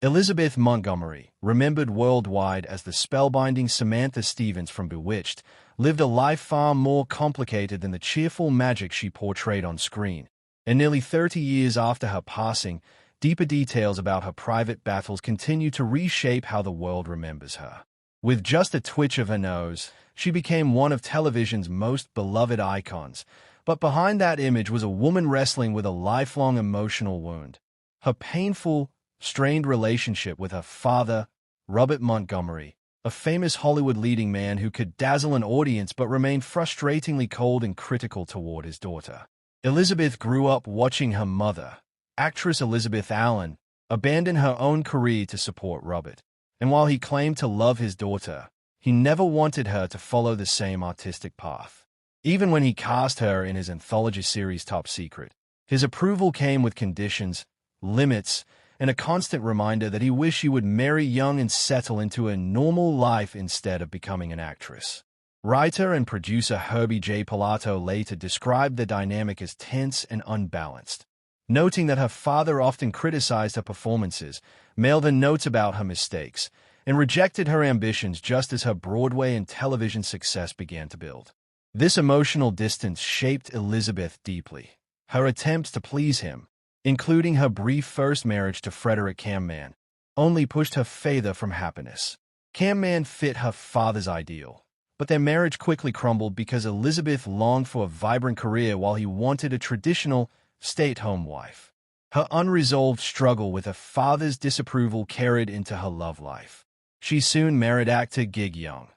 Elizabeth Montgomery, remembered worldwide as the spellbinding Samantha Stevens from Bewitched, lived a life far more complicated than the cheerful magic she portrayed on screen. And nearly 30 years after her passing, deeper details about her private battles continue to reshape how the world remembers her. With just a twitch of her nose, she became one of television's most beloved icons, but behind that image was a woman wrestling with a lifelong emotional wound. Her painful, strained relationship with her father, Robert Montgomery, a famous Hollywood leading man who could dazzle an audience but remained frustratingly cold and critical toward his daughter. Elizabeth grew up watching her mother, actress Elizabeth Allen, abandon her own career to support Robert. And while he claimed to love his daughter, he never wanted her to follow the same artistic path. Even when he cast her in his anthology series Top Secret, his approval came with conditions, limits, and a constant reminder that he wished she would marry young and settle into a normal life instead of becoming an actress. Writer and producer Herbie J. Pilato later described the dynamic as tense and unbalanced, noting that her father often criticized her performances, mailed her notes about her mistakes, and rejected her ambitions just as her Broadway and television success began to build. This emotional distance shaped Elizabeth deeply. Her attempts to please him, including her brief first marriage to Frederick Camman, only pushed her farther from happiness. Camman fit her father's ideal, but their marriage quickly crumbled because Elizabeth longed for a vibrant career while he wanted a traditional, stay-at-home wife. Her unresolved struggle with her father's disapproval carried into her love life. She soon married actor Gig Young,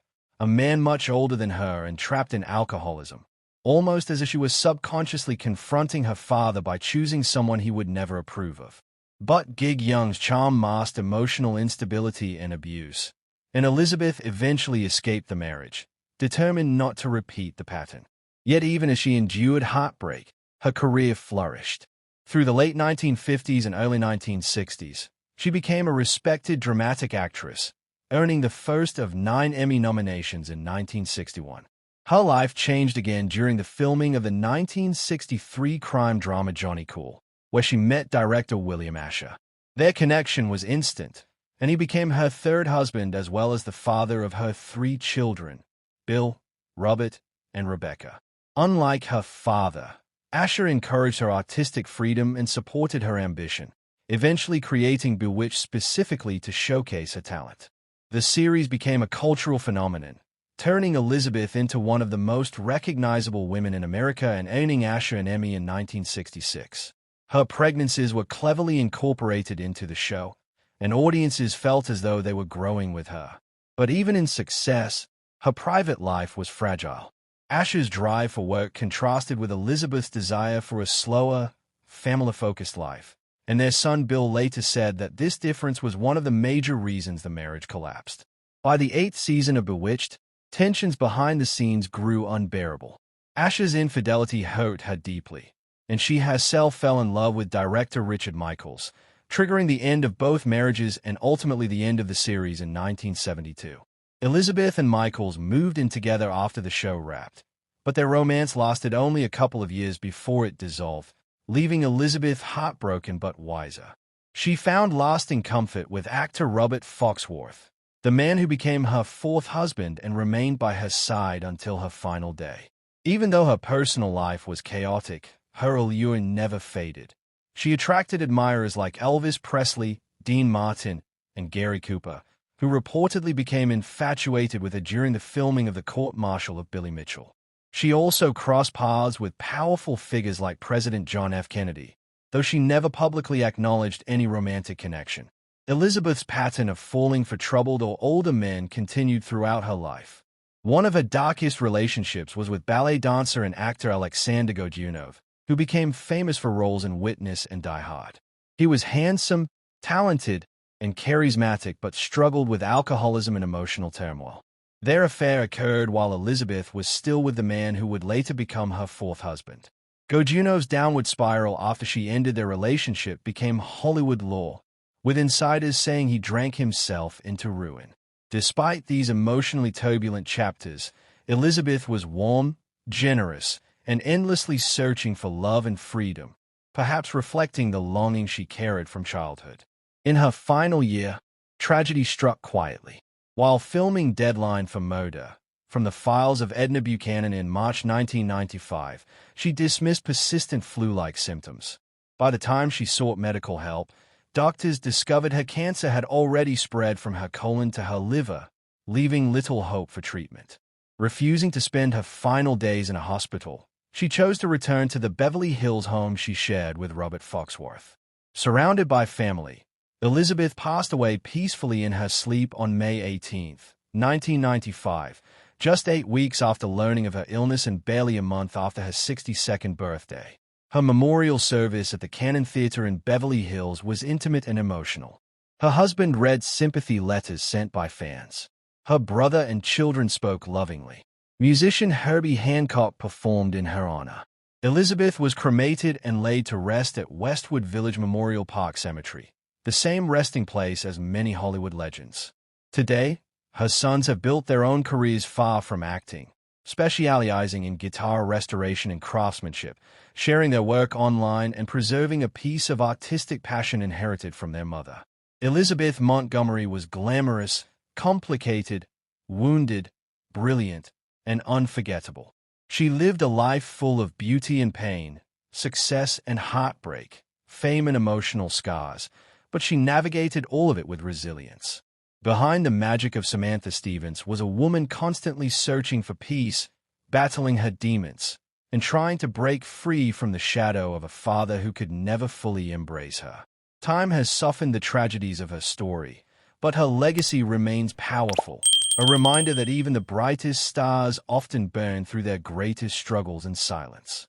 a man much older than her and trapped in alcoholism, almost as if she was subconsciously confronting her father by choosing someone he would never approve of. But Gig Young's charm masked emotional instability and abuse, and Elizabeth eventually escaped the marriage, determined not to repeat the pattern. Yet even as she endured heartbreak, her career flourished. Through the late 1950s and early 1960s, she became a respected dramatic actress, earning the first of 9 Emmy nominations in 1961. Her life changed again during the filming of the 1963 crime drama Johnny Cool, where she met director William Asher. Their connection was instant, and he became her third husband as well as the father of her 3 children, Bill, Robert, and Rebecca. Unlike her father, Asher encouraged her artistic freedom and supported her ambition, eventually creating Bewitched specifically to showcase her talent. The series became a cultural phenomenon, turning Elizabeth into one of the most recognizable women in America and earning Asher an Emmy in 1966. Her pregnancies were cleverly incorporated into the show, and audiences felt as though they were growing with her. But even in success, her private life was fragile. Asher's drive for work contrasted with Elizabeth's desire for a slower, family-focused life, and their son Bill later said that this difference was one of the major reasons the marriage collapsed. By the 8th season of Bewitched, tensions behind the scenes grew unbearable. Asher's infidelity hurt her deeply, and she herself fell in love with director Richard Michaels, triggering the end of both marriages and ultimately the end of the series in 1972. Elizabeth and Michaels moved in together after the show wrapped, but their romance lasted only a couple of years before it dissolved, leaving Elizabeth heartbroken but wiser. She found lasting comfort with actor Robert Foxworth, the man who became her 4th husband and remained by her side until her final day. Even though her personal life was chaotic, her allure never faded. She attracted admirers like Elvis Presley, Dean Martin, and Gary Cooper, who reportedly became infatuated with her during the filming of The Court-Martial of Billy Mitchell. She also crossed paths with powerful figures like President John F. Kennedy, though she never publicly acknowledged any romantic connection. Elizabeth's pattern of falling for troubled or older men continued throughout her life. One of her darkest relationships was with ballet dancer and actor Alexander Godunov, who became famous for roles in Witness and Die Hard. He was handsome, talented, and charismatic but struggled with alcoholism and emotional turmoil. Their affair occurred while Elizabeth was still with the man who would later become her 4th husband. Godunov's downward spiral after she ended their relationship became Hollywood lore, with insiders saying he drank himself into ruin. Despite these emotionally turbulent chapters, Elizabeth was warm, generous, and endlessly searching for love and freedom, perhaps reflecting the longing she carried from childhood. In her final year, tragedy struck quietly. While filming Deadline for Murder, from the files of Edna Buchanan in March 1995, she dismissed persistent flu-like symptoms. By the time she sought medical help, doctors discovered her cancer had already spread from her colon to her liver, leaving little hope for treatment. Refusing to spend her final days in a hospital, she chose to return to the Beverly Hills home she shared with Robert Foxworth. Surrounded by family, Elizabeth passed away peacefully in her sleep on May 18, 1995, just 8 weeks after learning of her illness and barely a month after her 62nd birthday. Her memorial service at the Cannon Theater in Beverly Hills was intimate and emotional. Her husband read sympathy letters sent by fans. Her brother and children spoke lovingly. Musician Herbie Hancock performed in her honor. Elizabeth was cremated and laid to rest at Westwood Village Memorial Park Cemetery, the same resting place as many Hollywood legends. Today, her sons have built their own careers far from acting, specializing in guitar restoration and craftsmanship, sharing their work online and preserving a piece of artistic passion inherited from their mother. Elizabeth Montgomery was glamorous, complicated, wounded, brilliant, and unforgettable. She lived a life full of beauty and pain, success and heartbreak, fame and emotional scars, but she navigated all of it with resilience. Behind the magic of Samantha Stevens was a woman constantly searching for peace, battling her demons, and trying to break free from the shadow of a father who could never fully embrace her. Time has softened the tragedies of her story, but her legacy remains powerful, a reminder that even the brightest stars often burn through their greatest struggles in silence.